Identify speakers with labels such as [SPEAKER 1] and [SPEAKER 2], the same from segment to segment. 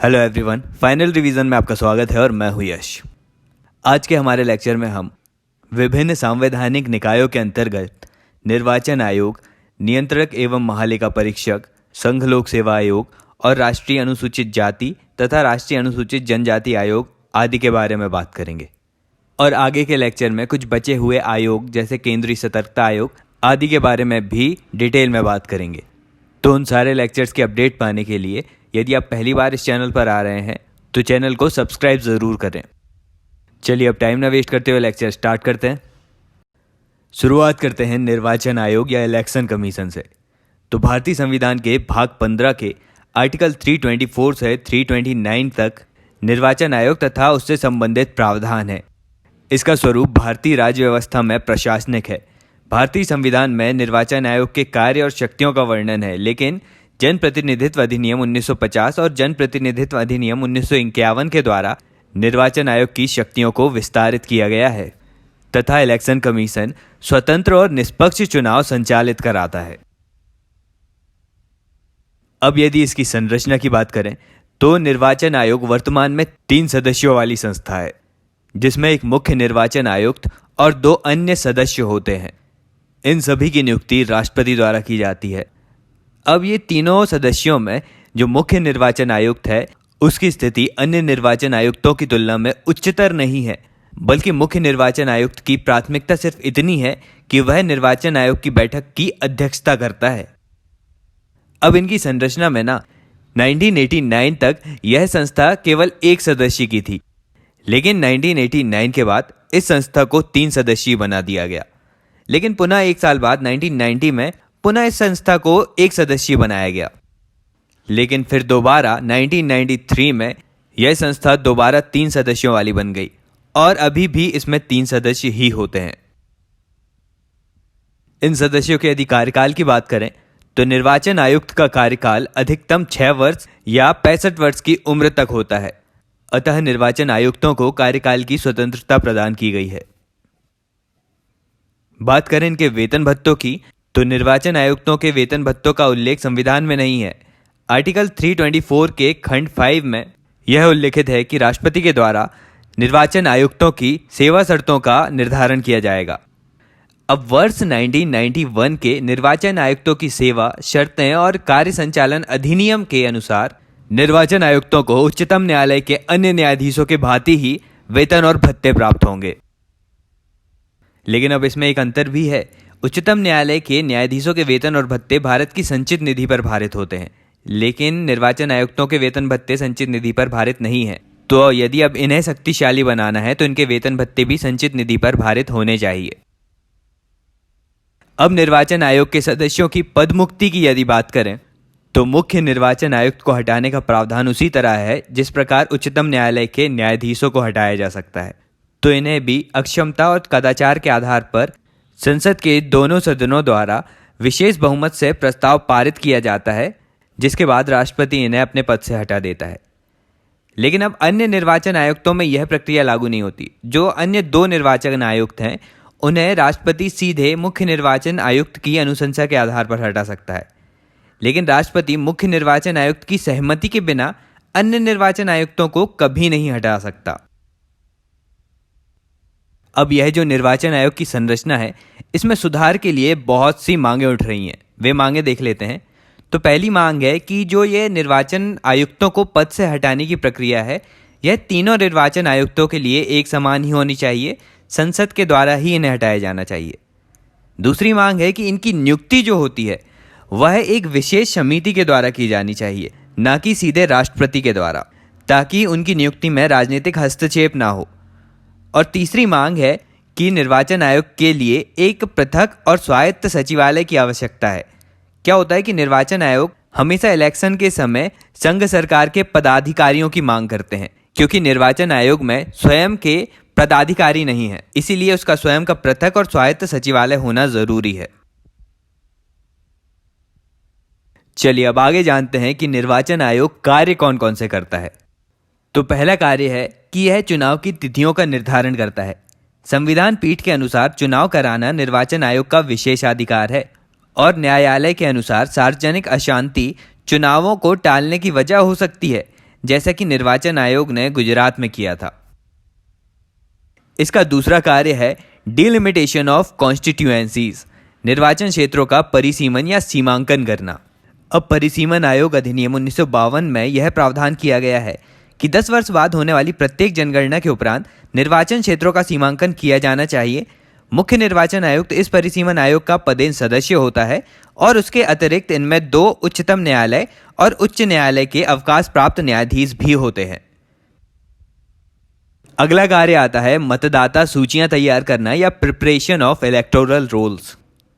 [SPEAKER 1] Hello everyone, final revision में आपका स्वागत है और मैं हूं यश। आज के हमारे लेक्चर में हम विभिन्न संवैधानिक निकायों के अंतर्गत निर्वाचन आयोग, नियंत्रक एवं महालेखा परीक्षक, संघ लोक सेवा आयोग और राष्ट्रीय अनुसूचित जाति तथा राष्ट्रीय अनुसूचित जनजाति आयोग आदि के बारे में बात करेंगे। और आगे के लेक्चर में कुछ बचे हुए आयोग जैसे केंद्रीय सतर्कता आयोग आदि के बारे में भी डिटेल में बात करेंगे। तो उन सारे लेक्चर्स की अपडेट पाने के लिए यदि आप पहली बार इस चैनल पर आ रहे हैं तो चैनल को सब्सक्राइब ज़रूर करें। चलिए अब टाइम ना वेस्ट करते हुए लेक्चर स्टार्ट करते हैं। शुरुआत करते हैं निर्वाचन आयोग या इलेक्शन कमीशन से। तो भारतीय संविधान के भाग 15 के आर्टिकल 324 से 329 तक निर्वाचन आयोग तथा उससे संबंधित प्रावधान है। इसका स्वरूप भारतीय राज्य व्यवस्था में प्रशासनिक है। भारतीय संविधान में निर्वाचन आयोग के कार्य और शक्तियों का वर्णन है, लेकिन जन प्रतिनिधित्व अधिनियम 1950 और जन प्रतिनिधित्व अधिनियम 1951 के द्वारा निर्वाचन आयोग की शक्तियों को विस्तारित किया गया है तथा इलेक्शन कमीशन स्वतंत्र और निष्पक्ष चुनाव संचालित कराता है। अब यदि इसकी संरचना की बात करें तो निर्वाचन आयोग वर्तमान में 3 सदस्यों वाली संस्था है, जिसमें एक मुख्य निर्वाचन आयुक्त और 2 अन्य सदस्य होते हैं। इन सभी की नियुक्ति राष्ट्रपति द्वारा की जाती है। अब ये तीनों सदस्यों में जो मुख्य निर्वाचन आयुक्त है उसकी स्थिति अन्य निर्वाचन आयुक्तों की तुलना में उच्चतर नहीं है, बल्कि मुख्य निर्वाचन आयुक्त की प्राथमिकता सिर्फ इतनी है कि वह निर्वाचन आयोग की बैठक की अध्यक्षता करता है। अब इनकी संरचना में 1989 तक यह संस्था केवल 1 सदस्य की थी, लेकिन 1989 के बाद इस संस्था को 3 सदस्यीय बना दिया गया। लेकिन पुनः 1 साल बाद 1990 में पुनः इस संस्था को 1 सदस्यीय बनाया गया। लेकिन फिर दोबारा 1993 में यह संस्था दोबारा 3 सदस्यों वाली बन गई और अभी भी इसमें 3 सदस्य ही होते हैं। इन सदस्यों के यदि कार्यकाल की बात करें तो निर्वाचन आयुक्त का कार्यकाल अधिकतम 6 वर्ष या 65 वर्ष की उम्र तक होता है। अतः निर्वाचन आयुक्तों को कार्यकाल की स्वतंत्रता प्रदान की गई है। बात करें इनके वेतन भत्तों की तो निर्वाचन आयुक्तों के वेतन भत्तों का उल्लेख संविधान में नहीं है। आर्टिकल 324 के खंड 5 में यह उल्लेखित है कि राष्ट्रपति के द्वारा निर्वाचन आयुक्तों की सेवा शर्तों का निर्धारण किया जाएगा। अब वर्ष 1991 के निर्वाचन आयुक्तों की सेवा शर्तें और कार्य संचालन अधिनियम के अनुसार निर्वाचन आयुक्तों को उच्चतम न्यायालय के अन्य न्यायाधीशों के भांति ही वेतन और भत्ते प्राप्त होंगे। लेकिन अब इसमें एक अंतर भी है। उच्चतम न्यायालय के न्यायाधीशों के वेतन और भत्ते भारत की संचित निधि पर भारित होते हैं, लेकिन निर्वाचन आयुक्तों के वेतन भत्ते संचित निधि पर भारित नहीं है। तो यदि अब इन्हें शक्तिशाली बनाना है तो इनके वेतन भत्ते भी संचित निधि पर भारित होने चाहिए। अब निर्वाचन आयोग के सदस्यों की पदमुक्ति की यदि बात करें तो मुख्य निर्वाचन आयुक्त को हटाने का प्रावधान उसी तरह है जिस प्रकार उच्चतम न्यायालय के न्यायाधीशों को हटाया जा सकता है। तो इन्हें भी अक्षमता और कदाचार के आधार पर संसद के दोनों सदनों द्वारा विशेष बहुमत से प्रस्ताव पारित किया जाता है, जिसके बाद राष्ट्रपति इन्हें अपने पद से हटा देता है। लेकिन अब अन्य निर्वाचन आयुक्तों में यह प्रक्रिया लागू नहीं होती। जो अन्य 2 निर्वाचन आयुक्त हैं उन्हें राष्ट्रपति सीधे मुख्य निर्वाचन आयुक्त की अनुशंसा के आधार पर हटा सकता है, लेकिन राष्ट्रपति मुख्य निर्वाचन आयुक्त की सहमति के बिना अन्य निर्वाचन आयुक्तों को कभी नहीं हटा सकता। अब यह जो निर्वाचन आयोग की संरचना है इसमें सुधार के लिए बहुत सी मांगें उठ रही हैं। वे मांगें देख लेते हैं। तो पहली मांग है कि जो ये निर्वाचन आयुक्तों को पद से हटाने की प्रक्रिया है यह तीनों निर्वाचन आयुक्तों के लिए एक समान ही होनी चाहिए। संसद के द्वारा ही इन्हें हटाया जाना चाहिए। दूसरी मांग है कि इनकी नियुक्ति जो होती है वह एक विशेष समिति के द्वारा की जानी चाहिए, न कि सीधे राष्ट्रपति के द्वारा, ताकि उनकी नियुक्ति में राजनीतिक हस्तक्षेप ना हो। और तीसरी मांग है कि निर्वाचन आयोग के लिए एक पृथक और स्वायत्त सचिवालय की आवश्यकता है। क्या होता है कि निर्वाचन आयोग हमेशा इलेक्शन के समय संघ सरकार के पदाधिकारियों की मांग करते हैं, क्योंकि निर्वाचन आयोग में स्वयं के पदाधिकारी नहीं है, इसीलिए उसका स्वयं का पृथक और स्वायत्त सचिवालय होना जरूरी है। चलिए अब आगे जानते हैं कि निर्वाचन आयोग कार्य कौन कौन से करता है। तो पहला कार्य है कि यह चुनाव की तिथियों का निर्धारण करता है। संविधान पीठ के अनुसार चुनाव कराना निर्वाचन आयोग का विशेषाधिकार है और न्यायालय के अनुसार सार्वजनिक अशांति चुनावों को टालने की वजह हो सकती है, जैसा कि निर्वाचन आयोग ने गुजरात में किया था। इसका दूसरा कार्य है डिलिमिटेशन ऑफ कॉन्स्टिट्यूएंसीज, निर्वाचन क्षेत्रों का परिसीमन या सीमांकन करना। अब परिसीमन आयोग अधिनियम 1952 में यह प्रावधान किया गया है कि 10 वर्ष बाद होने वाली प्रत्येक जनगणना के उपरांत निर्वाचन क्षेत्रों का सीमांकन किया जाना चाहिए। मुख्य निर्वाचन आयुक्त इस परिसीमन आयोग का पदेन सदस्य होता है और उसके अतिरिक्त इनमें 2 उच्चतम न्यायालय और उच्च न्यायालय के अवकाश प्राप्त न्यायाधीश भी होते हैं। अगला कार्य आता है मतदाता सूचियां तैयार करना या प्रिपरेशन ऑफ इलेक्टोरल रोल्स।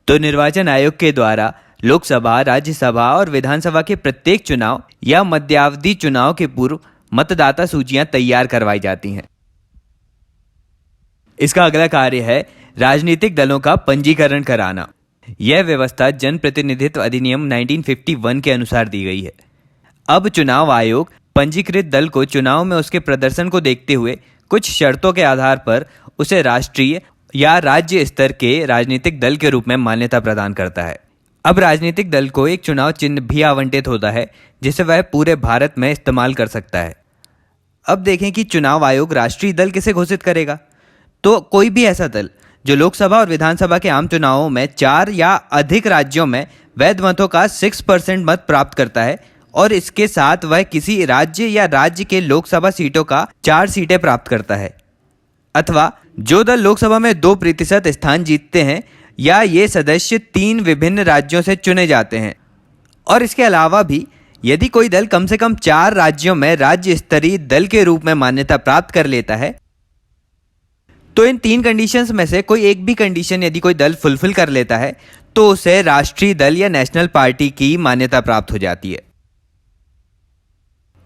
[SPEAKER 1] तो निर्वाचन आयोग के द्वारा लोकसभा, राज्यसभा और विधानसभा के प्रत्येक चुनाव या मध्यावधि चुनाव के पूर्व मतदाता सूचियां तैयार करवाई जाती हैं। इसका अगला कार्य है राजनीतिक दलों का पंजीकरण कराना। यह व्यवस्था जनप्रतिनिधित्व अधिनियम 1951 के अनुसार दी गई है। अब चुनाव आयोग पंजीकृत दल को चुनाव में उसके प्रदर्शन को देखते हुए कुछ शर्तों के आधार पर उसे राष्ट्रीय या राज्य स्तर के राजनीतिक दल के रूप में मान्यता प्रदान करता है। अब राजनीतिक दल को एक चुनाव चिन्ह भी आवंटित होता है जिसे वह पूरे भारत में इस्तेमाल कर सकता है। अब देखें कि चुनाव आयोग राष्ट्रीय दल किसे घोषित करेगा। तो कोई भी ऐसा दल जो लोकसभा और विधानसभा के आम चुनावों में 4 या अधिक राज्यों में वैध मतों का 6% मत प्राप्त करता है और इसके साथ वह किसी राज्य या राज्य के लोकसभा सीटों का 4 सीटें प्राप्त करता है, अथवा जो दल लोकसभा में 2% स्थान जीतते हैं या ये सदस्य 3 विभिन्न राज्यों से चुने जाते हैं। और इसके अलावा भी यदि कोई दल कम से कम 4 राज्यों में राज्य स्तरीय दल के रूप में मान्यता प्राप्त कर लेता है, तो इन 3 कंडीशंस में से कोई एक भी कंडीशन यदि कोई दल फुलफिल कर लेता है तो उसे राष्ट्रीय दल या नेशनल पार्टी की मान्यता प्राप्त हो जाती है।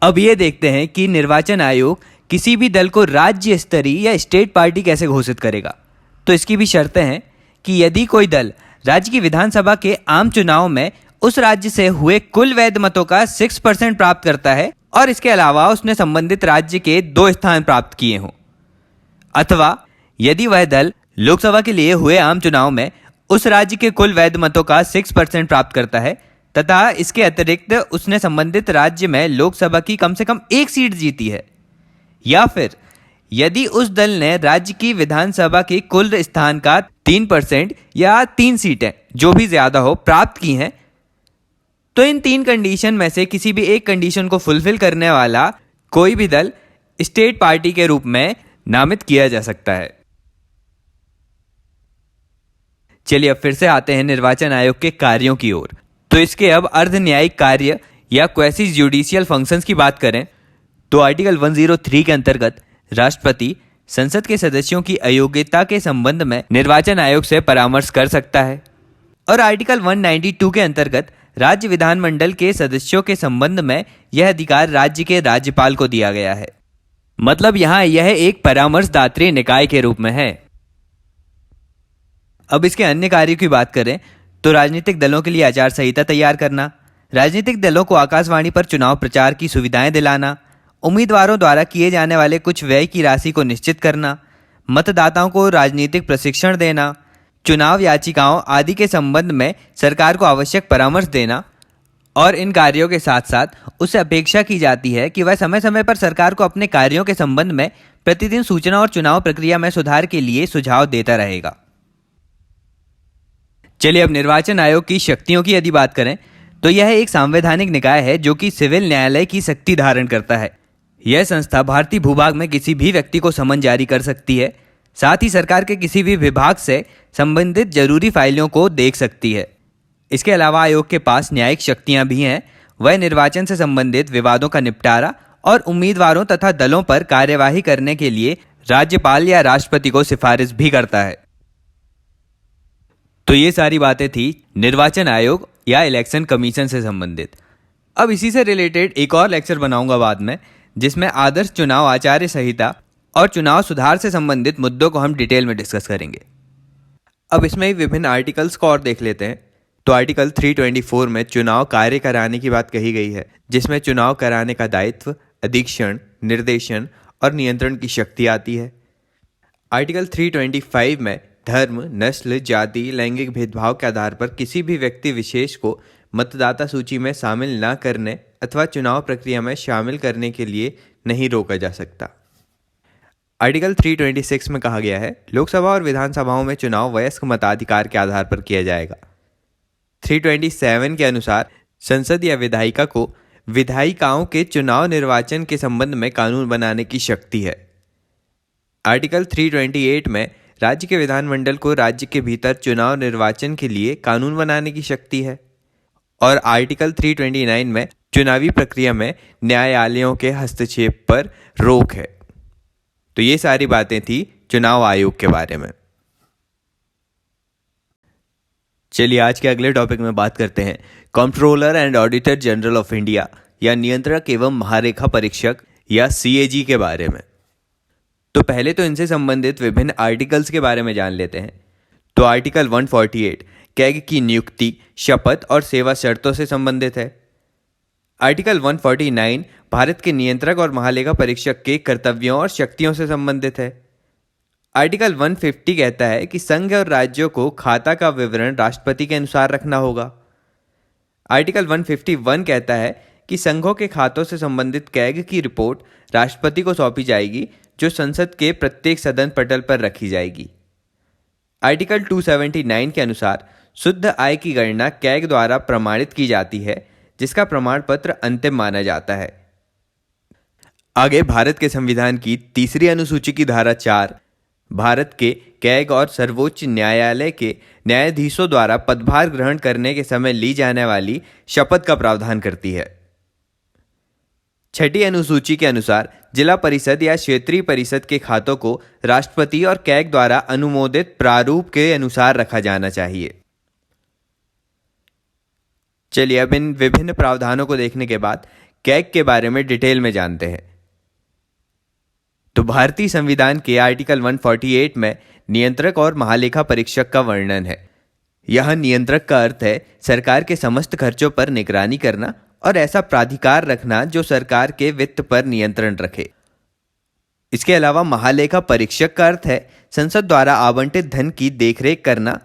[SPEAKER 1] अब ये देखते हैं कि निर्वाचन आयोग किसी भी दल को राज्य स्तरीय या स्टेट पार्टी कैसे घोषित करेगा। तो इसकी भी शर्तें हैं कि यदि कोई दल राज्य की विधानसभा के आम चुनाव में उस राज्य से हुए कुल वैध मतों का 6% प्राप्त करता है और इसके अलावा उसने संबंधित राज्य के 2 स्थान प्राप्त किए हों, अथवा यदि वह दल लोकसभा के लिए हुए आम चुनाव में उस राज्य के कुल वैध मतों का 6% प्राप्त करता है तथा इसके अतिरिक्त उसने संबंधित राज्य में लोकसभा की कम से कम 1 सीट जीती है, या फिर यदि उस दल ने राज्य की विधानसभा के कुल स्थान का 3% या 3 सीटें जो भी ज्यादा हो प्राप्त की हैं, तो इन 3 कंडीशन में से किसी भी एक कंडीशन को फुलफिल करने वाला कोई भी दल स्टेट पार्टी के रूप में नामित किया जा सकता है। चलिए अब फिर से आते हैं निर्वाचन आयोग के कार्यों की ओर। तो इसके अब अर्ध न्यायिक कार्य या क्वेसी जुडिशियल फंक्शंस की बात करें तो आर्टिकल 103 के अंतर्गत राष्ट्रपति संसद के सदस्यों की अयोग्यता के संबंध में निर्वाचन आयोग से परामर्श कर सकता है, और आर्टिकल 192 के अंतर्गत राज्य विधानमंडल के सदस्यों के संबंध में यह अधिकार राज्य के राज्यपाल को दिया गया है। मतलब यहां यह एक परामर्शदात्री निकाय के रूप में है। अब इसके अन्य कार्यों की बात करें तो राजनीतिक दलों के लिए आचार संहिता तैयार करना, राजनीतिक दलों को आकाशवाणी पर चुनाव प्रचार की सुविधाएं दिलाना, उम्मीदवारों द्वारा किए जाने वाले कुछ व्यय की राशि को निश्चित करना, मतदाताओं को राजनीतिक प्रशिक्षण देना, चुनाव याचिकाओं आदि के संबंध में सरकार को आवश्यक परामर्श देना, और इन कार्यों के साथ साथ उससे अपेक्षा की जाती है कि वह समय समय पर सरकार को अपने कार्यों के संबंध में प्रतिदिन सूचना और चुनाव प्रक्रिया में सुधार के लिए सुझाव देता रहेगा। चलिए अब निर्वाचन आयोग की शक्तियों की यदि बात करें तो यह एक संवैधानिक निकाय है जो कि सिविल न्यायालय की शक्ति धारण करता है। यह संस्था भारतीय भूभाग में किसी भी व्यक्ति को समन जारी कर सकती है, साथ ही सरकार के किसी भी विभाग से संबंधित जरूरी फाइलों को देख सकती है। इसके अलावा आयोग के पास न्यायिक शक्तियां भी हैं। वह निर्वाचन से संबंधित विवादों का निपटारा और उम्मीदवारों तथा दलों पर कार्यवाही करने के लिए राज्यपाल या राष्ट्रपति को सिफारिश भी करता है। तो ये सारी बातें थी निर्वाचन आयोग या इलेक्शन कमीशन से संबंधित। अब इसी से रिलेटेड एक और लेक्चर बनाऊंगा बाद में, जिसमें आदर्श चुनाव आचार संहिता और चुनाव सुधार से संबंधित मुद्दों को हम डिटेल में डिस्कस करेंगे। अब इसमें ही विभिन्न आर्टिकल्स को और देख लेते हैं। तो आर्टिकल 324 में चुनाव कार्य कराने की बात कही गई है, जिसमें चुनाव कराने का दायित्व, अधीक्षण, निर्देशन और नियंत्रण की शक्ति आती है। आर्टिकल 325 में धर्म, नस्ल, जाति, लैंगिक भेदभाव के आधार पर किसी भी व्यक्ति विशेष को मतदाता सूची में शामिल न करने
[SPEAKER 2] अथवा चुनाव प्रक्रिया में शामिल करने के लिए नहीं रोका जा सकता। आर्टिकल 326 में कहा गया है, लोकसभा और विधानसभाओं में चुनाव वयस्क मताधिकार के आधार पर किया जाएगा। 327 के अनुसार संसद या विधायिका को विधायिकाओं के चुनाव निर्वाचन के संबंध में कानून बनाने की शक्ति है। आर्टिकल 328 में राज्य के विधानमंडल को राज्य के भीतर चुनाव निर्वाचन के लिए कानून बनाने की शक्ति है। और आर्टिकल 329 में चुनावी प्रक्रिया में न्यायालयों के हस्तक्षेप पर रोक है। तो ये सारी बातें थी चुनाव आयोग के बारे में।
[SPEAKER 1] चलिए आज के अगले टॉपिक में बात करते हैं controller and auditor general of India या नियंत्रक एवं महालेखा परीक्षक या CAG के बारे में। तो पहले तो इनसे संबंधित विभिन्न आर्टिकल्स के बारे में जान लेते हैं। तो आर्टिकल 148 कैग की नियुक्ति, शपथ और सेवा शर्तों से संबंधित है। आर्टिकल 149 भारत के नियंत्रक और महालेखा परीक्षक के कर्तव्यों और शक्तियों से संबंधित है। आर्टिकल 150 कहता है कि संघ और राज्यों को खाता का विवरण राष्ट्रपति के अनुसार रखना होगा। आर्टिकल 151 कहता है कि संघों के खातों से संबंधित कैग की रिपोर्ट राष्ट्रपति को सौंपी जाएगी, जो संसद के प्रत्येक सदन पटल पर रखी जाएगी। आर्टिकल 279 के अनुसार शुद्ध आय की गणना कैग द्वारा प्रमाणित की जाती है, जिसका प्रमाण पत्र अंतिम माना जाता है। आगे भारत के संविधान की तीसरी अनुसूची की धारा 4 भारत के कैग और सर्वोच्च न्यायालय के न्यायाधीशों द्वारा पदभार ग्रहण करने के समय ली जाने वाली शपथ का प्रावधान करती है। छठी अनुसूची के अनुसार जिला परिषद या क्षेत्रीय परिषद के खातों को राष्ट्रपति और कैग द्वारा अनुमोदित प्रारूप के अनुसार रखा जाना चाहिए। चलिए अब इन विभिन्न प्रावधानों को देखने के बाद कैग के बारे में डिटेल में जानते हैं। तो भारतीय संविधान के आर्टिकल 148 में नियंत्रक और महालेखा परीक्षक का वर्णन है। यह नियंत्रक का अर्थ है सरकार के समस्त खर्चों पर निगरानी करना और ऐसा प्राधिकार रखना जो सरकार के वित्त पर नियंत्रण रखे। इसके अलावा महालेखा परीक्षक का अर्थ है संसद द्वारा आवंटित धन की देखरेख करना,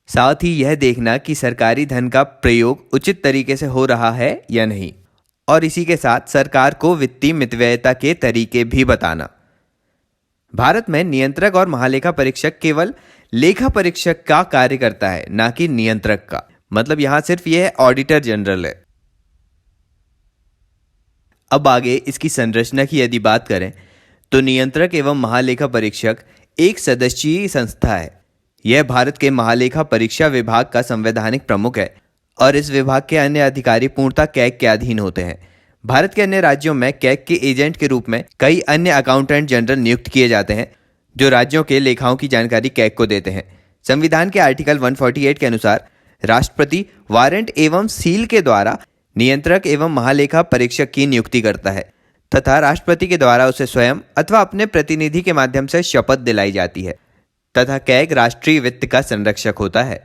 [SPEAKER 1] साथ ही यह देखना कि सरकारी धन का प्रयोग उचित तरीके से हो रहा है या नहीं, और इसी के साथ सरकार को वित्तीय मितव्ययता के तरीके भी बताना। भारत में नियंत्रक और महालेखा परीक्षक केवल लेखा परीक्षक का कार्य करता है, ना कि नियंत्रक का। मतलब यहां सिर्फ यह ऑडिटर जनरल है। अब आगे इसकी संरचना की यदि बात करें तो नियंत्रक एवं महालेखा परीक्षक एक सदस्यीय संस्था है। यह भारत के महालेखा परीक्षा विभाग का संवैधानिक प्रमुख है और इस विभाग के अन्य अधिकारी पूर्णतः कैग के अधीन होते हैं। भारत के अन्य राज्यों में कैग के एजेंट के रूप में कई अन्य अकाउंटेंट जनरल नियुक्त किए जाते हैं, जो राज्यों के लेखाओं की जानकारी कैग को देते हैं। संविधान के आर्टिकल 148 के अनुसार राष्ट्रपति वारंट एवं सील के द्वारा नियंत्रक एवं महालेखा परीक्षक की नियुक्ति करता है तथा राष्ट्रपति के द्वारा उसे स्वयं अथवा अपने प्रतिनिधि के माध्यम से शपथ दिलाई जाती है तथा कैग राष्ट्रीय वित्त का संरक्षक होता है।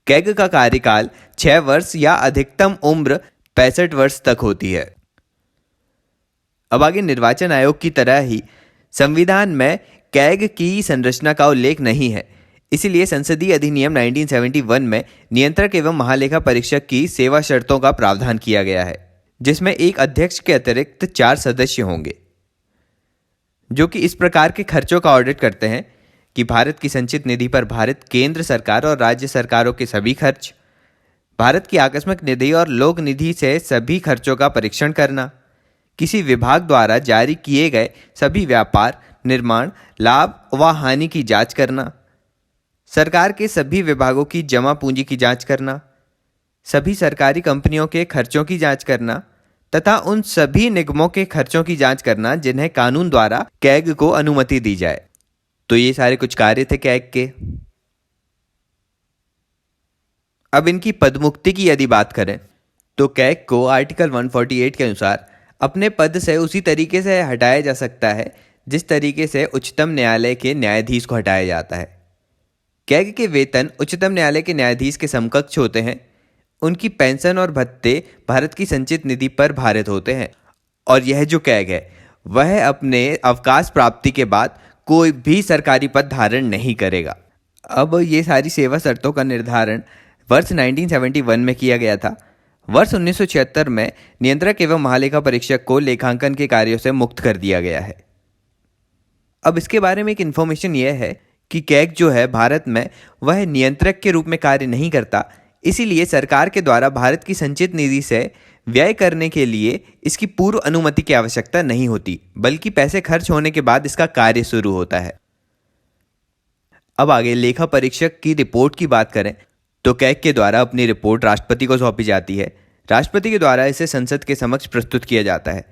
[SPEAKER 1] कैग का कार्यकाल 6 वर्ष या अधिकतम उम्र 65 वर्ष तक होती है। अब आगे निर्वाचन आयोग की तरह ही संविधान में कैग की संरचना का उल्लेख नहीं है, इसीलिए संसदीय अधिनियम 1971 में नियंत्रक एवं महालेखा परीक्षक की सेवा शर्तों का प्रावधान किया गया है, जिसमें एक अध्यक्ष के अतिरिक्त 4 सदस्य होंगे, जो कि इस प्रकार के खर्चों का ऑडिट करते हैं कि भारत की संचित निधि पर भारत केंद्र सरकार और राज्य सरकारों के सभी खर्च, भारत की आकस्मिक निधि और लोक निधि से सभी खर्चों का परीक्षण करना, किसी विभाग द्वारा जारी किए गए सभी व्यापार, निर्माण, लाभ व हानि की जांच करना, सरकार के सभी विभागों की जमा पूंजी की जांच करना, सभी सरकारी कंपनियों के खर्चों की जांच करना तथा उन सभी निगमों के खर्चों की जांच करना जिन्हें कानून द्वारा कैग को अनुमति दी जाए। तो ये सारे कुछ कार्य थे कैग के। अब इनकी पदमुक्ति की यदि बात करें तो कैग को आर्टिकल 148 के अनुसार अपने पद से उसी तरीके से हटाया जा सकता है जिस तरीके से उच्चतम न्यायालय के न्यायाधीश को हटाया जाता है। कैग के वेतन उच्चतम न्यायालय के न्यायाधीश के समकक्ष होते हैं। उनकी पेंशन और भत्ते भारत की संचित निधि पर भारित होते हैं और यह जो कैग है वह अपने अवकाश प्राप्ति के बाद कोई भी सरकारी पद धारण नहीं करेगा। अब ये सारी सेवा शर्तों का निर्धारण वर्ष 1971 में किया गया था
[SPEAKER 2] वर्ष 1976 में नियंत्रक एवं महालेखा परीक्षक को लेखांकन के कार्यों से मुक्त कर दिया गया है। अब इसके बारे में एक इन्फॉर्मेशन यह है कि कैग जो है भारत में वह नियंत्रक के रूप में कार्य नहीं करता, इसीलिए सरकार के द्वारा भारत की संचित निधि से व्यय करने के लिए इसकी पूर्व अनुमति की आवश्यकता नहीं होती, बल्कि पैसे खर्च होने के बाद इसका कार्य शुरू होता है। अब आगे लेखा परीक्षक की रिपोर्ट की बात करें तो कैग के द्वारा अपनी रिपोर्ट राष्ट्रपति को सौंपी जाती है। राष्ट्रपति के द्वारा इसे संसद के समक्ष प्रस्तुत किया जाता है।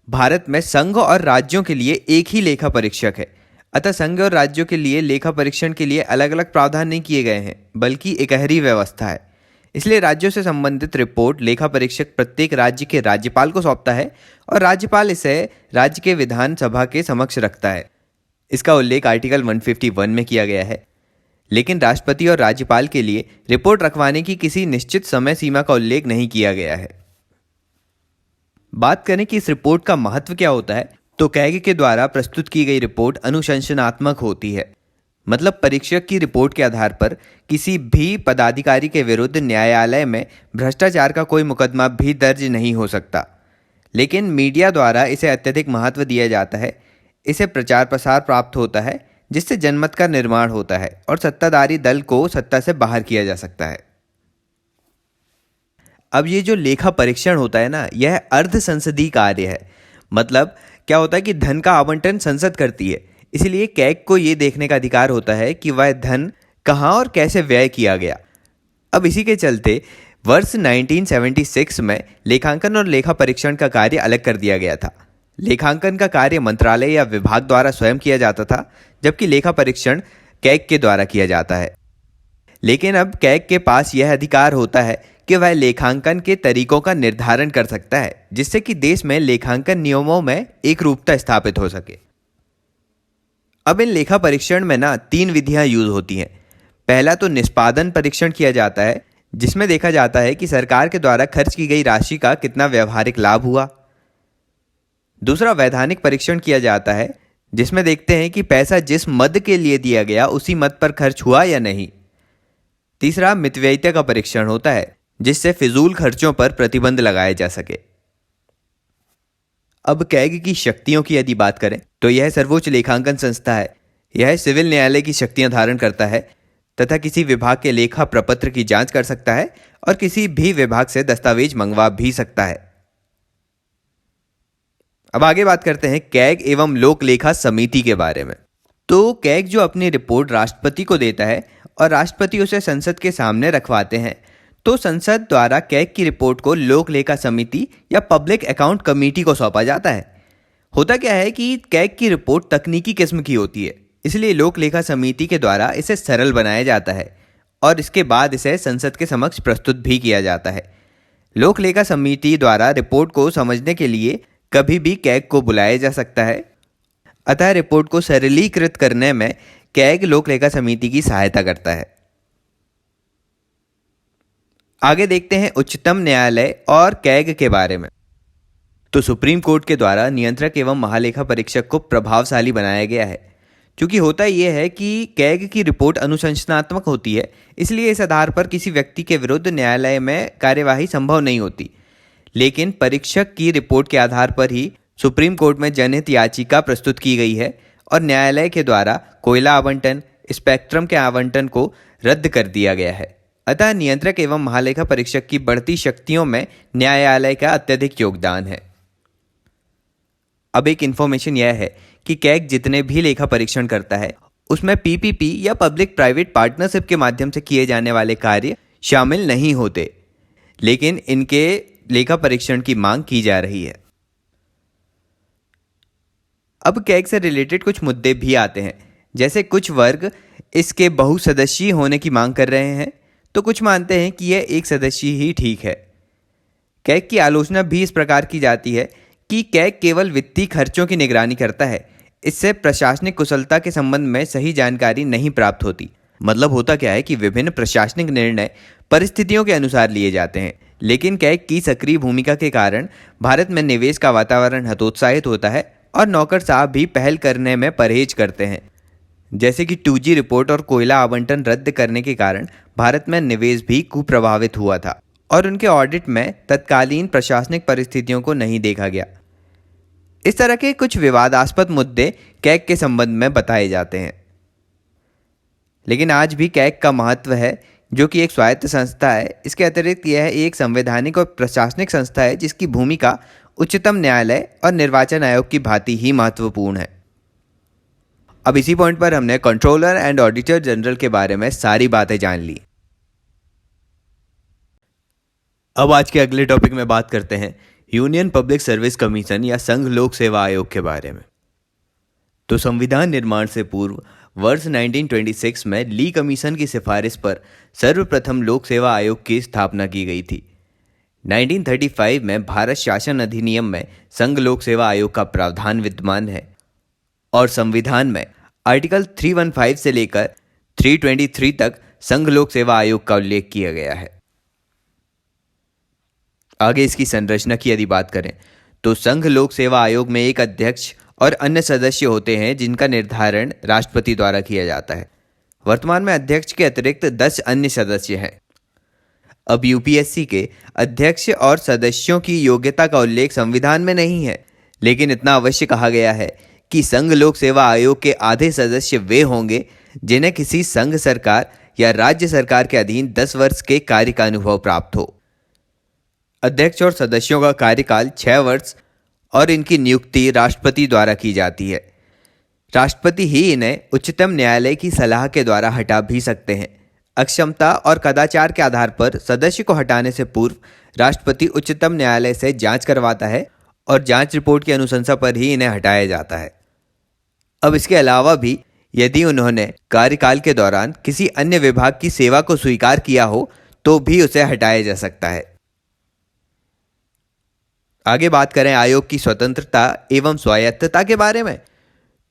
[SPEAKER 2] भारत में संघ और राज्यों के लिए एक ही लेखा परीक्षक है, अतः संघ और राज्यों के लिए लेखा परीक्षण के लिए अलग अलग प्रावधान नहीं किए गए हैं, बल्कि इकहरी व्यवस्था है। इसलिए राज्यों से संबंधित रिपोर्ट लेखा परीक्षक प्रत्येक राज्य के राज्यपाल को सौंपता है और राज्यपाल इसे राज्य के विधानसभा के समक्ष रखता है। इसका उल्लेख आर्टिकल 151 में किया गया है, लेकिन राष्ट्रपति और राज्यपाल के लिए रिपोर्ट रखवाने की किसी निश्चित समय सीमा का उल्लेख नहीं किया गया है। बात करें कि इस रिपोर्ट का महत्व क्या होता है, तो कैग के द्वारा प्रस्तुत की गई रिपोर्ट अनुशंसनात्मक होती है। मतलब परीक्षक की रिपोर्ट के आधार पर किसी भी पदाधिकारी के विरुद्ध न्यायालय में भ्रष्टाचार का कोई मुकदमा भी दर्ज नहीं हो सकता, लेकिन मीडिया द्वारा इसे अत्यधिक महत्व दिया जाता है। इसे प्रचार प्रसार प्राप्त होता है, जिससे जनमत का निर्माण होता है और सत्ताधारी दल को सत्ता से बाहर किया जा सकता है। अब ये जो लेखा परीक्षण होता है ना, यह अर्ध संसदीय कार्य है। मतलब क्या होता है कि धन का आवंटन संसद करती है, इसलिए कैग को ये देखने का अधिकार होता है कि वह धन कहाँ और कैसे व्यय किया गया। अब इसी के चलते वर्ष 1976 में लेखांकन और लेखा परीक्षण का कार्य अलग कर दिया गया था। लेखांकन का कार्य मंत्रालय या विभाग द्वारा स्वयं किया जाता था, जबकि लेखा परीक्षण कैग के द्वारा किया जाता है। लेकिन अब कैग के पास यह अधिकार होता है कि वह लेखांकन के तरीकों का निर्धारण कर सकता है, जिससे कि देश में लेखांकन नियमों में एक रूपता स्थापित हो सके। अब इन लेखा परीक्षण में ना 3 विधियां यूज होती हैं। पहला तो निष्पादन परीक्षण किया जाता है, जिसमें देखा जाता है कि सरकार के द्वारा खर्च की गई राशि का कितना व्यावहारिक लाभ हुआ। दूसरा वैधानिक परीक्षण किया जाता है, जिसमें देखते हैं कि पैसा जिस मद के लिए दिया गया उसी मद पर खर्च हुआ या नहीं। तीसरा मितव्ययिता का परीक्षण होता है, जिससे फिजूल खर्चों पर प्रतिबंध लगाया जा सके। अब कैग की शक्तियों की यदि बात करें तो यह सर्वोच्च लेखांकन संस्था है। यह सिविल न्यायालय की शक्तियां धारण करता है तथा किसी विभाग के लेखा प्रपत्र की जांच कर सकता है और किसी भी विभाग से दस्तावेज मंगवा भी सकता है। अब आगे बात करते हैं कैग एवं लोक लेखा समिति के बारे में। तो कैग जो अपनी रिपोर्ट राष्ट्रपति को देता है और राष्ट्रपति उसे संसद के सामने रखवाते हैं, तो संसद द्वारा कैग की रिपोर्ट को लोक लेखा समिति या पब्लिक अकाउंट कमेटी को सौंपा जाता है। होता क्या है कि कैग की रिपोर्ट तकनीकी किस्म की होती है, इसलिए लोक लेखा समिति के द्वारा इसे सरल बनाया जाता है और इसके बाद इसे संसद के समक्ष प्रस्तुत भी किया जाता है। लोक लेखा समिति द्वारा रिपोर्ट को समझने के लिए कभी भी कैग को बुलाया जा सकता है, अतः रिपोर्ट को सरलीकृत करने में कैग लोक लेखा समिति की सहायता करता है। आगे देखते हैं उच्चतम न्यायालय और कैग के बारे में। तो सुप्रीम कोर्ट के द्वारा नियंत्रक एवं महालेखा परीक्षक को प्रभावशाली बनाया गया है। क्योंकि होता यह है कि कैग की रिपोर्ट अनुशंसनात्मक होती है, इसलिए इस आधार पर किसी व्यक्ति के विरुद्ध न्यायालय में कार्यवाही संभव नहीं होती। लेकिन परीक्षक की रिपोर्ट के आधार पर ही सुप्रीम कोर्ट में जनहित याचिका प्रस्तुत की गई है और न्यायालय के द्वारा कोयला आवंटन, स्पेक्ट्रम के आवंटन को रद्द कर दिया गया है। अतः नियंत्रक एवं महालेखा परीक्षक की बढ़ती शक्तियों में न्यायालय का अत्यधिक योगदान है। अब एक इन्फॉर्मेशन यह है कि कैग जितने भी लेखा परीक्षण करता है उसमें पीपीपी या पब्लिक प्राइवेट पार्टनरशिप के माध्यम से किए जाने वाले कार्य शामिल नहीं होते, लेकिन इनके लेखा परीक्षण की मांग की जा रही है। अब कैग से रिलेटेड कुछ मुद्दे भी आते हैं, जैसे कुछ वर्ग इसके बहुसदस्यीय होने की मांग कर रहे हैं, तो कुछ मानते हैं कि यह एक सदस्यीय ही ठीक है। कैग की आलोचना भी इस प्रकार की जाती है कि कैग केवल वित्तीय खर्चों की निगरानी करता है, इससे प्रशासनिक कुशलता के संबंध में सही जानकारी नहीं प्राप्त होती। मतलब होता क्या है कि विभिन्न प्रशासनिक निर्णय परिस्थितियों के अनुसार लिए जाते हैं, लेकिन कैग की सक्रिय भूमिका के कारण भारत में निवेश का वातावरण हतोत्साहित होता है और नौकर साहब भी पहल करने में परहेज करते हैं। जैसे कि 2G रिपोर्ट और कोयला आवंटन रद्द करने के कारण भारत में निवेश भी कुप्रभावित हुआ था और उनके ऑडिट में तत्कालीन प्रशासनिक परिस्थितियों को नहीं देखा गया। इस तरह के कुछ विवादास्पद मुद्दे कैग के संबंध में बताए जाते हैं। लेकिन आज भी कैग का महत्व है, जो कि एक स्वायत्त संस्था है। इसके अतिरिक्त यह एक संवैधानिक और प्रशासनिक संस्था है जिसकी भूमिका उच्चतम न्यायालय और निर्वाचन आयोग की भांति ही महत्वपूर्ण है। अब इसी पॉइंट पर हमने कंट्रोलर एंड ऑडिटर जनरल के बारे में सारी बातें जान ली।
[SPEAKER 1] अब आज के अगले टॉपिक में बात करते हैं यूनियन पब्लिक सर्विस कमीशन या संघ लोक सेवा आयोग के बारे में। तो संविधान निर्माण से पूर्व वर्ष 1926 में ली कमीशन की सिफारिश पर सर्वप्रथम लोक सेवा आयोग की स्थापना की गई थी। 1935 में भारत शासन अधिनियम में संघ लोक सेवा आयोग का प्रावधान विद्यमान है और संविधान में आर्टिकल 315 से लेकर 323 तक संघ लोक सेवा आयोग का उल्लेख किया गया है। आगे इसकी संरचना की यदि बात करें तो संघ लोक सेवा आयोग में एक अध्यक्ष और अन्य सदस्य होते हैं जिनका निर्धारण राष्ट्रपति द्वारा किया जाता है। वर्तमान में अध्यक्ष के अतिरिक्त 10 अन्य सदस्य हैं। अब यूपीएससी के अध्यक्ष और सदस्यों की योग्यता का उल्लेख संविधान में नहीं है, लेकिन इतना अवश्य कहा गया है कि संघ लोक सेवा आयोग के आधे सदस्य वे होंगे जिन्हें किसी संघ सरकार या राज्य सरकार के अधीन 10 वर्ष के कार्य का अनुभव प्राप्त हो। अध्यक्ष और सदस्यों का कार्यकाल 6 वर्ष और इनकी नियुक्ति राष्ट्रपति द्वारा की जाती है। राष्ट्रपति ही इन्हें उच्चतम न्यायालय की सलाह के द्वारा हटा भी सकते हैं। अक्षमता और कदाचार के आधार पर सदस्य को हटाने से पूर्व राष्ट्रपति उच्चतम न्यायालय से जांच करवाता है और जांच रिपोर्ट की अनुशंसा पर ही इन्हें हटाया जाता है। अब इसके अलावा भी यदि उन्होंने कार्यकाल के दौरान किसी अन्य विभाग की सेवा को स्वीकार किया हो तो भी उसे हटाया जा सकता है। आगे बात करें आयोग की स्वतंत्रता एवं स्वायत्तता के बारे में,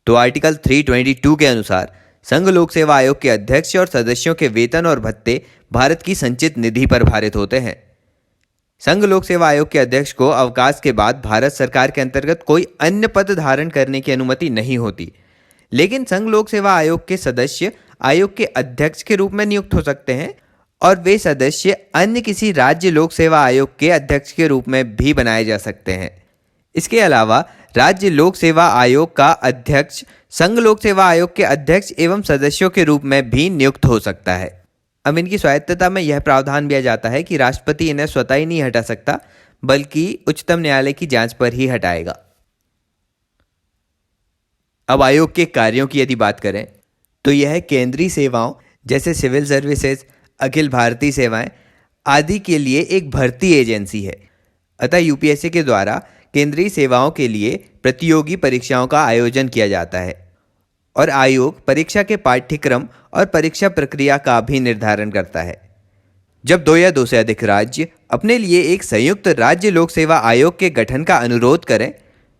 [SPEAKER 1] तो आर्टिकल 322 के अनुसार संघ लोक सेवा आयोग के अध्यक्ष और सदस्यों के वेतन और भत्ते भारत की संचित निधि पर भारित होते हैं। संघ लोक सेवा आयोग के अध्यक्ष को अवकाश के बाद भारत सरकार के अंतर्गत कोई अन्य पद धारण करने की अनुमति नहीं होती, लेकिन संघ लोक सेवा आयोग के सदस्य आयोग के अध्यक्ष के रूप में नियुक्त हो सकते हैं और वे सदस्य अन्य किसी राज्य लोक सेवा आयोग के अध्यक्ष के रूप में भी बनाए जा सकते हैं। इसके अलावा राज्य लोक सेवा आयोग का अध्यक्ष संघ लोक सेवा आयोग के अध्यक्ष एवं सदस्यों के रूप में भी नियुक्त हो सकता है। अब इनकी स्वायत्तता में यह प्रावधान दिया जाता है कि राष्ट्रपति इन्हें स्वतः ही नहीं हटा सकता, बल्कि उच्चतम न्यायालय की जांच पर ही हटाएगा। अब आयोग के कार्यों की यदि बात करें तो यह केंद्रीय सेवाओं जैसे सिविल सर्विसेज, अखिल भारतीय सेवाएं आदि के लिए एक भर्ती एजेंसी है। अतः यूपीएससी के द्वारा केंद्रीय सेवाओं के लिए प्रतियोगी परीक्षाओं का आयोजन किया जाता है और आयोग परीक्षा के पाठ्यक्रम और परीक्षा प्रक्रिया का भी निर्धारण करता है। जब 2 या 2 से अधिक राज्य अपने लिए एक संयुक्त राज्य लोक सेवा आयोग के गठन का अनुरोध करें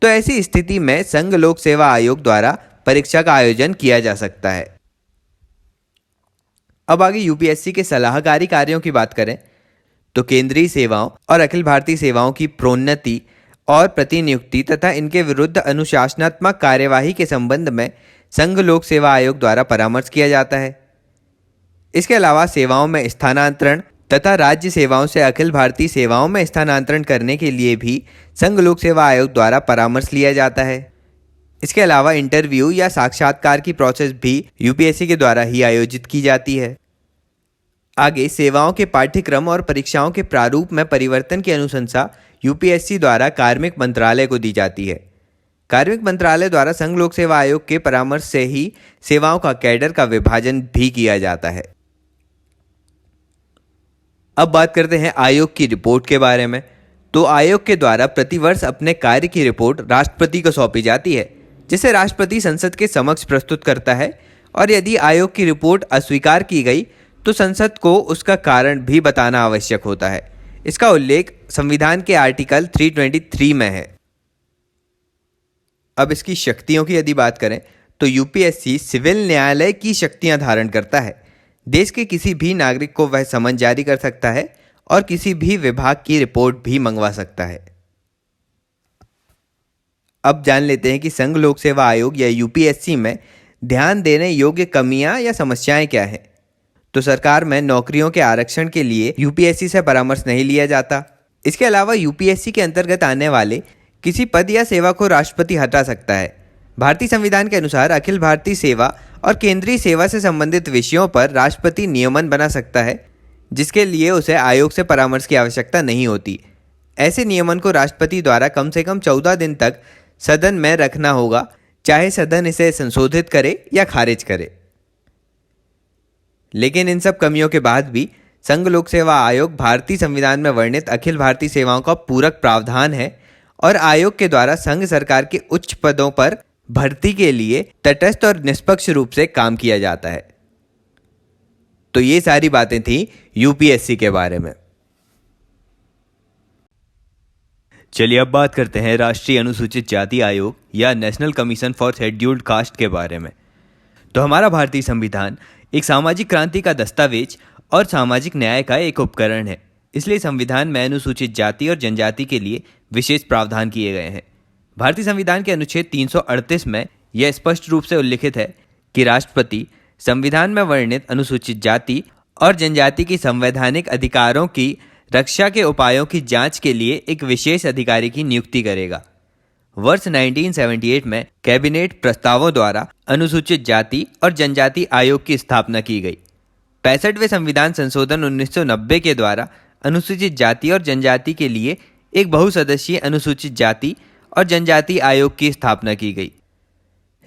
[SPEAKER 1] तो ऐसी स्थिति में संघ लोक सेवा आयोग द्वारा परीक्षा का आयोजन किया जा सकता है। अब आगे यूपीएससी के सलाहकारी कार्यों की बात करें तो केंद्रीय सेवाओं और अखिल भारतीय सेवाओं की प्रोन्नति और प्रतिनियुक्ति तथा इनके विरुद्ध अनुशासनात्मक कार्यवाही के संबंध में संघ लोक सेवा आयोग द्वारा परामर्श किया जाता है। इसके अलावा सेवाओं में स्थानांतरण तथा राज्य सेवाओं से अखिल भारतीय सेवाओं में स्थानांतरण करने के लिए भी संघ लोक सेवा आयोग द्वारा परामर्श लिया जाता है। इसके अलावा इंटरव्यू या साक्षात्कार की प्रोसेस भी यूपीएससी के द्वारा ही आयोजित की जाती है। आगे सेवाओं के पाठ्यक्रम और परीक्षाओं के प्रारूप में परिवर्तन की अनुशंसा यूपीएससी द्वारा कार्मिक मंत्रालय को दी जाती है। कार्मिक मंत्रालय द्वारा संघ लोक सेवा आयोग के परामर्श से ही सेवाओं का कैडर का विभाजन भी किया जाता है। अब बात करते हैं आयोग की रिपोर्ट के बारे में। तो आयोग के द्वारा प्रतिवर्ष अपने कार्य की रिपोर्ट राष्ट्रपति को सौंपी जाती है, जिसे राष्ट्रपति संसद के समक्ष प्रस्तुत करता है और यदि आयोग की रिपोर्ट अस्वीकार की गई तो संसद को उसका कारण भी बताना आवश्यक होता है। इसका उल्लेख संविधान के आर्टिकल 323 में है। अब इसकी शक्तियों की यदि बात करें तो यूपीएससी सिविल न्यायालय की शक्तियां धारण करता है। देश के किसी भी नागरिक को वह समन जारी कर सकता है और किसी भी विभाग की रिपोर्ट भी मंगवा सकता है। अब जान लेते हैं कि संघ लोक सेवा आयोग या यूपीएससी में ध्यान देने योग्य कमियां या समस्याएं क्या हैं।
[SPEAKER 2] तो सरकार में नौकरियों के आरक्षण के लिए यूपीएससी से परामर्श नहीं लिया जाता। इसके अलावा यूपीएससी के अंतर्गत आने वाले किसी पद या सेवा को राष्ट्रपति हटा सकता है। भारतीय संविधान के अनुसार अखिल भारतीय सेवा और केंद्रीय सेवा से संबंधित विषयों पर राष्ट्रपति नियमन बना सकता है, जिसके लिए उसे आयोग से परामर्श की आवश्यकता नहीं होती। ऐसे नियमन को राष्ट्रपति द्वारा कम से कम 14 दिन तक सदन में रखना होगा, चाहे सदन इसे संशोधित करे या खारिज करे। लेकिन इन सब कमियों के बाद भी संघ लोक सेवा आयोग भारतीय संविधान में वर्णित अखिल भारतीय सेवाओं का पूरक प्रावधान है और आयोग के द्वारा संघ सरकार के उच्च पदों पर भर्ती के लिए तटस्थ और निष्पक्ष रूप से काम किया जाता है। तो ये सारी बातें थी यूपीएससी के बारे में।
[SPEAKER 1] चलिए अब बात करते हैं राष्ट्रीय अनुसूचित जाति आयोग या national commission for scheduled caste के बारे में। तो हमारा भारतीय संविधान एक सामाजिक क्रांति का दस्तावेज और सामाजिक न्याय का एक उपकरण है। इसलिए संविधान में अनुसूचित जाति और जनजाति के लिए विशेष प्रावधान किए गए हैं। भारतीय संविधान के अनुच्छेद 338 में यह स्पष्ट रूप से उल्लिखित है कि राष्ट्रपति संविधान में वर्णित अनुसूचित जाति और जनजाति की संवैधानिक अधिकारों की रक्षा के उपायों की जांच के लिए एक विशेष अधिकारी की नियुक्ति करेगा। वर्ष 1978 में कैबिनेट प्रस्तावों द्वारा अनुसूचित जाति और जनजाति आयोग की स्थापना की गई। 65वें संविधान संशोधन 1990 के द्वारा अनुसूचित जाति और जनजाति के लिए एक बहुसदस्यीय अनुसूचित जाति और जनजाति आयोग की स्थापना की गई।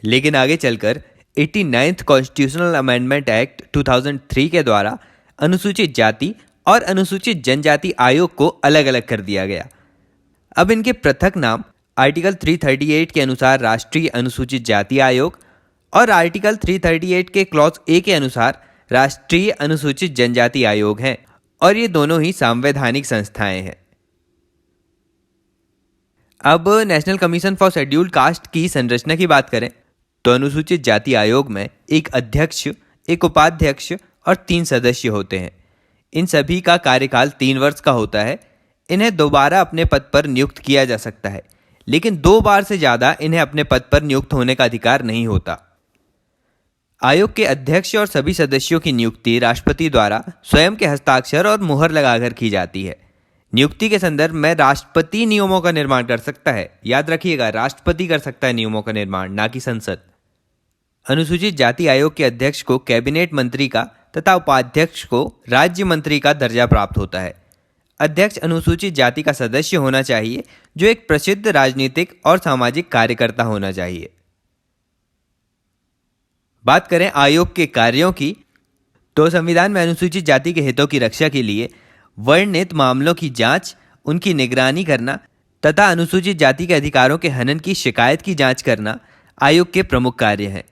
[SPEAKER 1] लेकिन आगे चलकर 89th कॉन्स्टिट्यूशनल अमेंडमेंट एक्ट 2003 के द्वारा अनुसूचित जाति और अनुसूचित जनजाति आयोग को अलग अलग कर दिया गया। अब इनके पृथक नाम आर्टिकल 338 के अनुसार राष्ट्रीय अनुसूचित जाति आयोग और आर्टिकल 338 के क्लॉज ए के अनुसार राष्ट्रीय अनुसूचित जनजाति आयोग हैं और ये दोनों ही संवैधानिक संस्थाएं हैं। अब national commission for scheduled caste की संरचना की बात करें तो अनुसूचित जाति आयोग में एक अध्यक्ष, एक उपाध्यक्ष और 3 सदस्य होते हैं। इन सभी का कार्यकाल 3 वर्ष का होता है। इन्हें दोबारा अपने पद पर नियुक्त किया जा सकता है, लेकिन 2 बार से ज़्यादा इन्हें अपने पद पर नियुक्त होने का अधिकार नहीं होता। आयोग के अध्यक्ष और सभी सदस्यों की नियुक्ति राष्ट्रपति द्वारा स्वयं के हस्ताक्षर और मुहर लगाकर की जाती है। नियुक्ति के संदर्भ में राष्ट्रपति नियमों का निर्माण कर सकता है। याद रखिएगा, राष्ट्रपति कर सकता है नियमों का निर्माण, ना कि संसद। अनुसूचित जाति आयोग के अध्यक्ष को कैबिनेट मंत्री का तथा उपाध्यक्ष को राज्य मंत्री का दर्जा प्राप्त होता है। अध्यक्ष अनुसूचित जाति का सदस्य होना चाहिए जो एक प्रसिद्ध राजनीतिक और सामाजिक कार्यकर्ता होना चाहिए। बात करें आयोग के कार्यों की तो संविधान में अनुसूचित जाति के हितों की रक्षा के लिए वर्णित मामलों की जांच, उनकी निगरानी करना तथा अनुसूचित जाति के अधिकारों के हनन की शिकायत की जांच करना आयोग के प्रमुख कार्य हैं।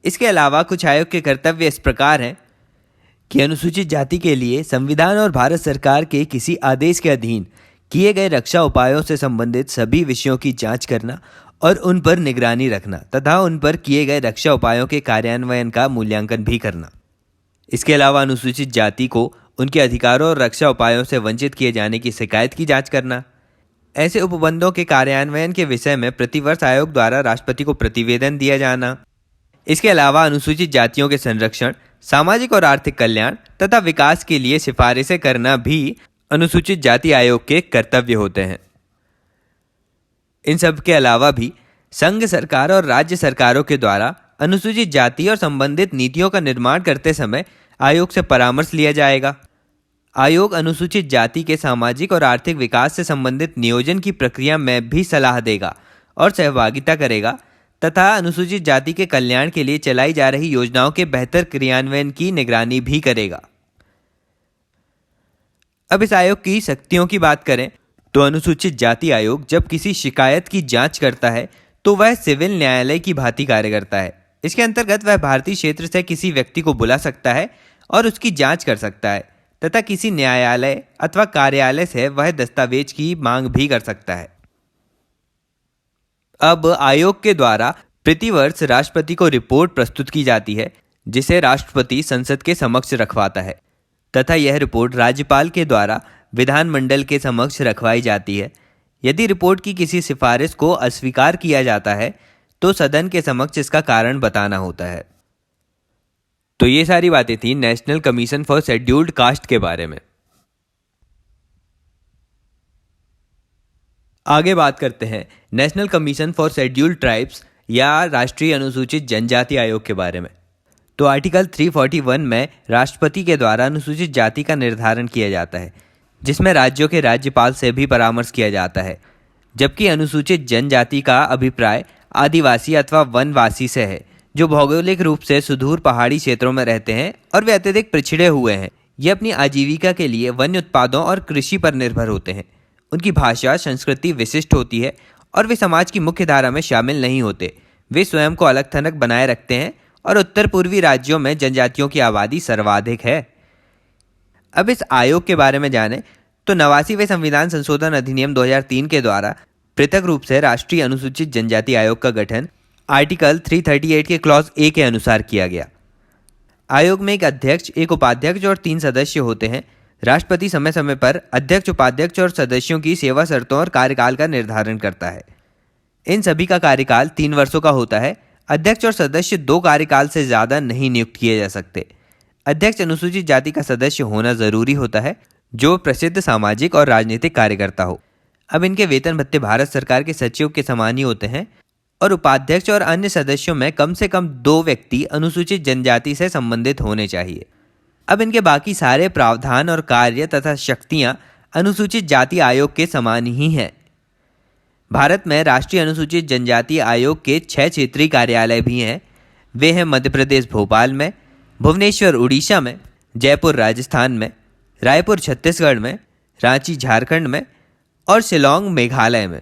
[SPEAKER 1] इसके अलावा कुछ आयोग के कर्तव्य इस प्रकार हैं कि अनुसूचित जाति के लिए संविधान और भारत सरकार के किसी आदेश के अधीन किए गए रक्षा उपायों से संबंधित सभी विषयों की जांच करना और उन पर निगरानी रखना तथा उन पर किए गए रक्षा उपायों के कार्यान्वयन का मूल्यांकन भी करना। इसके अलावा अनुसूचित जाति को उनके अधिकारों और रक्षा उपायों से वंचित किए जाने की शिकायत की जांच करना। ऐसे उपबंधों के कार्यान्वयन के विषय में प्रतिवर्ष आयोग द्वारा राष्ट्रपति को प्रतिवेदन दिया जाना। इसके अलावा अनुसूचित जातियों के संरक्षण, सामाजिक और आर्थिक कल्याण तथा विकास के लिए सिफारिशें करना भी अनुसूचित जाति आयोग के कर्तव्य होते हैं। इन सब के अलावा भी संघ सरकार और राज्य सरकारों के द्वारा अनुसूचित जाति और संबंधित नीतियों का निर्माण करते समय आयोग से परामर्श लिया जाएगा। आयोग अनुसूचित जाति के सामाजिक और आर्थिक विकास से संबंधित नियोजन की प्रक्रिया में भी सलाह देगा और सहभागिता करेगा तथा अनुसूचित जाति के कल्याण के लिए चलाई जा रही योजनाओं के बेहतर क्रियान्वयन की निगरानी भी करेगा। अब इस आयोग की शक्तियों की बात करें तो अनुसूचित जाति आयोग जब किसी शिकायत की जांच करता है तो वह सिविल न्यायालय की भांति कार्य करता है। इसके अंतर्गत वह भारतीय क्षेत्र से किसी व्यक्ति को बुला सकता है और उसकी जांच कर सकता है तथा किसी न्यायालय अथवा कार्यालय से वह दस्तावेज की मांग भी कर सकता है। अब आयोग के द्वारा प्रतिवर्ष राष्ट्रपति को रिपोर्ट प्रस्तुत की जाती है जिसे राष्ट्रपति संसद के समक्ष रखवाता है तथा यह रिपोर्ट राज्यपाल के द्वारा विधानमंडल के समक्ष रखवाई जाती है। यदि रिपोर्ट की किसी सिफारिश को अस्वीकार किया जाता है तो सदन के समक्ष इसका कारण बताना होता है। तो ये सारी बातें थी national commission for scheduled caste के बारे में। आगे बात करते हैं national commission for scheduled tribes या राष्ट्रीय अनुसूचित जनजाति आयोग के बारे में। तो आर्टिकल 341 में राष्ट्रपति के द्वारा अनुसूचित जाति का निर्धारण किया जाता है, जिसमें राज्यों के राज्यपाल से भी परामर्श किया जाता है, जबकि अनुसूचित जनजाति का अभिप्राय आदिवासी अथवा वनवासी से है, जो भौगोलिक रूप से सुदूर पहाड़ी क्षेत्रों में रहते हैं और वे अत्यधिक पिछड़े हुए हैं। ये अपनी आजीविका के लिए वन्य उत्पादों और कृषि पर निर्भर होते हैं। उनकी भाषा संस्कृति विशिष्ट होती है और वे समाज की मुख्य धारा में शामिल नहीं होते। वे स्वयं को अलग थलग बनाए रखते हैं और उत्तर पूर्वी राज्यों में जनजातियों की आबादी सर्वाधिक है। अब इस आयोग के बारे में जानें तो 89वें संविधान संशोधन अधिनियम 2003 के द्वारा पृथक रूप से राष्ट्रीय अनुसूचित जनजाति आयोग का गठन आर्टिकल 338 के क्लॉज ए के अनुसार किया गया। आयोग में एक अध्यक्ष, एक उपाध्यक्ष और 3 सदस्य होते हैं। राष्ट्रपति समय समय पर अध्यक्ष, उपाध्यक्ष और सदस्यों की सेवा शर्तों और कार्यकाल का निर्धारण करता है। इन सभी का कार्यकाल 3 वर्षों का होता है। अध्यक्ष और सदस्य 2 कार्यकाल से ज़्यादा नहीं नियुक्त किए जा सकते। अध्यक्ष अनुसूचित जाति का सदस्य होना जरूरी होता है, जो प्रसिद्ध सामाजिक और राजनीतिक कार्यकर्ता हो। अब इनके वेतन भत्ते भारत सरकार के सचिव के समान ही होते हैं और उपाध्यक्ष और अन्य सदस्यों में कम से कम 2 व्यक्ति अनुसूचित जनजाति से संबंधित होने चाहिए। अब इनके बाकी सारे प्रावधान और कार्य तथा शक्तियां अनुसूचित जाति आयोग के समान ही हैं। भारत में राष्ट्रीय अनुसूचित जनजाति आयोग के 6 क्षेत्रीय कार्यालय भी हैं। वे हैं मध्य प्रदेश भोपाल में, भुवनेश्वर उड़ीसा में, जयपुर राजस्थान में, रायपुर छत्तीसगढ़ में, रांची झारखंड में और शिलोंग मेघालय में।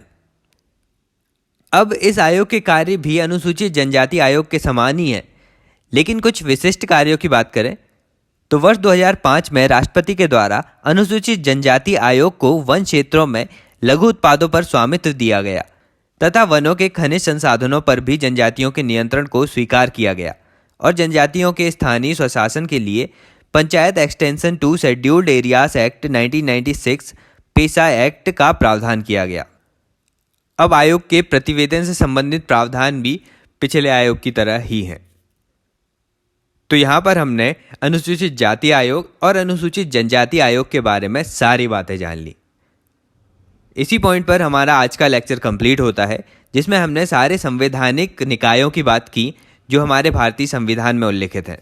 [SPEAKER 1] अब इस आयोग के कार्य भी अनुसूचित जनजाति आयोग के समान ही हैं, लेकिन कुछ विशिष्ट कार्यों की बात करें तो वर्ष 2005 में राष्ट्रपति के द्वारा अनुसूचित जनजाति आयोग को वन क्षेत्रों में लघु उत्पादों पर स्वामित्व दिया गया तथा वनों के खनिज संसाधनों पर भी जनजातियों के नियंत्रण को स्वीकार किया गया और जनजातियों के स्थानीय स्वशासन के लिए panchayat extension to scheduled areas act 1996 PESA act का प्रावधान किया गया। अब आयोग के प्रतिवेदन से संबंधित प्रावधान भी पिछले आयोग की तरह ही हैं। तो यहाँ पर हमने अनुसूचित जाति आयोग और अनुसूचित जनजाति आयोग के बारे में सारी बातें जान ली। इसी पॉइंट पर हमारा आज का लेक्चर कंप्लीट होता है, जिसमें हमने सारे संवैधानिक निकायों की बात की जो हमारे भारतीय संविधान में उल्लिखित हैं।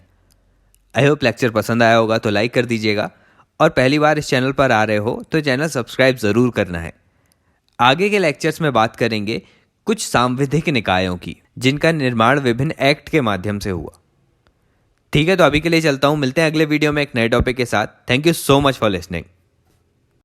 [SPEAKER 1] आई होप लेक्चर पसंद आया होगा तो लाइक कर दीजिएगा और पहली बार इस चैनल पर आ रहे हो तो चैनल सब्सक्राइब ज़रूर करना है। आगे के लेक्चर्स में बात करेंगे कुछ सांविधिक निकायों की, जिनका निर्माण विभिन्न एक्ट के माध्यम से हुआ। ठीक है, तो अभी के लिए चलता हूँ। मिलते हैं अगले वीडियो में एक नए टॉपिक के साथ। Thank you so much for listening.